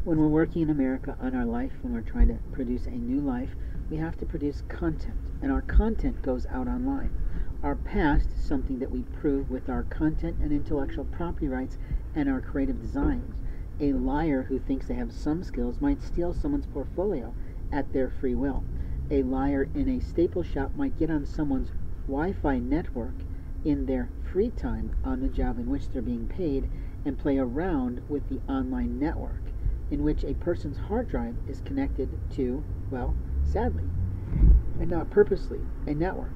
When we're working in America on our life, when we're trying to produce a new life, we have to produce content, and our content goes out online. Our past is something that we prove with our content and intellectual property rights and our creative designs. A liar who thinks they have some skills might steal someone's portfolio at their free will. A liar in a Staples shop might get on someone's Wi-Fi network in their free time on the job in which they're being paid and play around with the online network in which a person's hard drive is connected to, well, sadly, and not purposely, a network.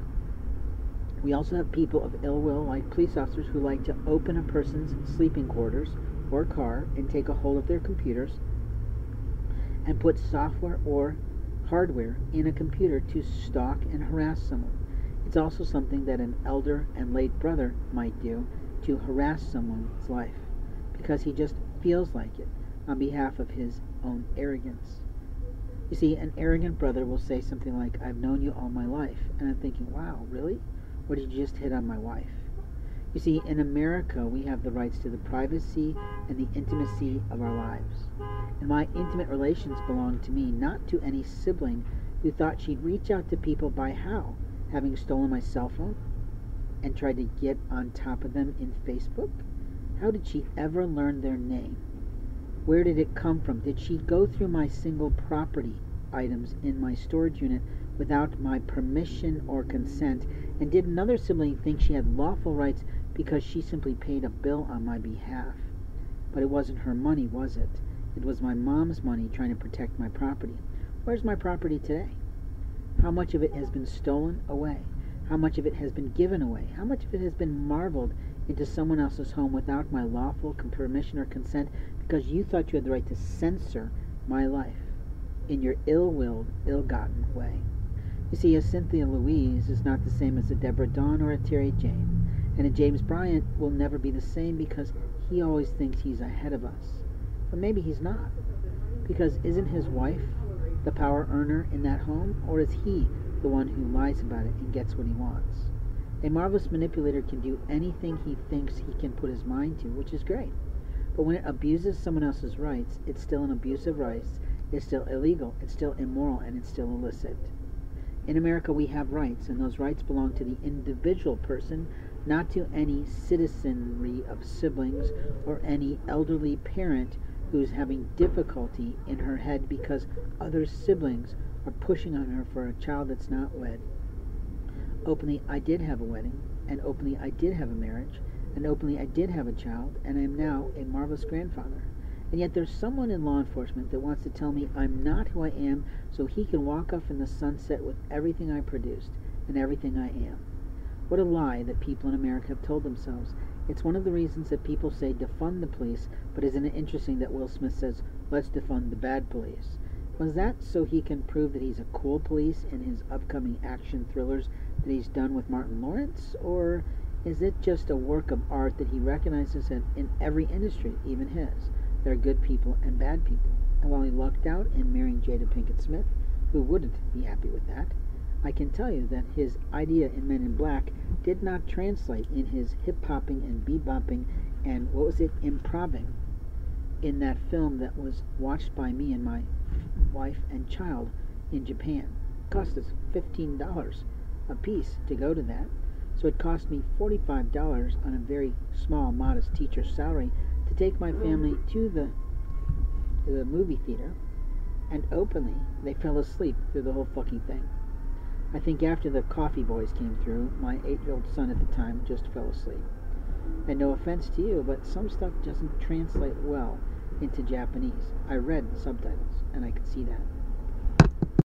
We also have people of ill will, like police officers, who like to open a person's sleeping quarters or car and take a hold of their computers and put software or hardware in a computer to stalk and harass someone. It's also something that an elder and late brother might do to harass someone's life because he just feels like it on behalf of his own arrogance. You see, an arrogant brother will say something like, "I've known you all my life," and I'm thinking, wow, really? Or did you just hit on my wife? You see, in America, we have the rights to the privacy and the intimacy of our lives. And my intimate relations belong to me, not to any sibling who thought she'd reach out to people by how? Having stolen my cell phone and tried to get on top of them in Facebook? How did she ever learn their name? Where did it come from? Did she go through my single property items in my storage unit without my permission or consent? And did another sibling think she had lawful rights because she simply paid a bill on my behalf? But it wasn't her money, was it? It was my mom's money trying to protect my property. Where's my property today? How much of it has been stolen away? How much of it has been given away? How much of it has been marveled into someone else's home without my lawful permission or consent because you thought you had the right to censor my life in your ill-willed, ill-gotten way? You see, a Cynthia Louise is not the same as a Deborah Dawn or a Terry Jane, and a James Bryant will never be the same because he always thinks he's ahead of us. But maybe he's not, because isn't his wife the power earner in that home, or is he the one who lies about it and gets what he wants? A marvelous manipulator can do anything he thinks he can put his mind to, which is great. But when it abuses someone else's rights, it's still an abuse of rights, it's still illegal, it's still immoral, and it's still illicit. In America, we have rights, and those rights belong to the individual person, not to any citizenry of siblings or any elderly parent who's having difficulty in her head because other siblings are pushing on her for a child that's not wed. Openly, I did have a wedding, and openly I did have a marriage, and openly I did have a child, and I am now a marvelous grandfather. And yet there's someone in law enforcement that wants to tell me I'm not who I am so he can walk off in the sunset with everything I produced and everything I am. What a lie that people in America have told themselves. It's one of the reasons that people say defund the police, but isn't it interesting that Will Smith says, let's defund the bad police? Was that so he can prove that he's a cool police in his upcoming action thrillers that he's done with Martin Lawrence? Or is it just a work of art that he recognizes that in every industry, even his, there are good people and bad people? And while he lucked out in marrying Jada Pinkett Smith, who wouldn't be happy with that, I can tell you that his idea in Men in Black did not translate in his hip-hopping and bebopping and, improving in that film that was watched by me and my wife and child in Japan. It cost us $15 a piece to go to that, so it cost me $45 on a very small, modest teacher's salary to take my family to the movie theater, and openly they fell asleep through the whole fucking thing. I think after the coffee boys came through, my 8-year-old son at the time just fell asleep. And no offense to you, but some stuff doesn't translate well into Japanese. I read subtitles, and I could see that.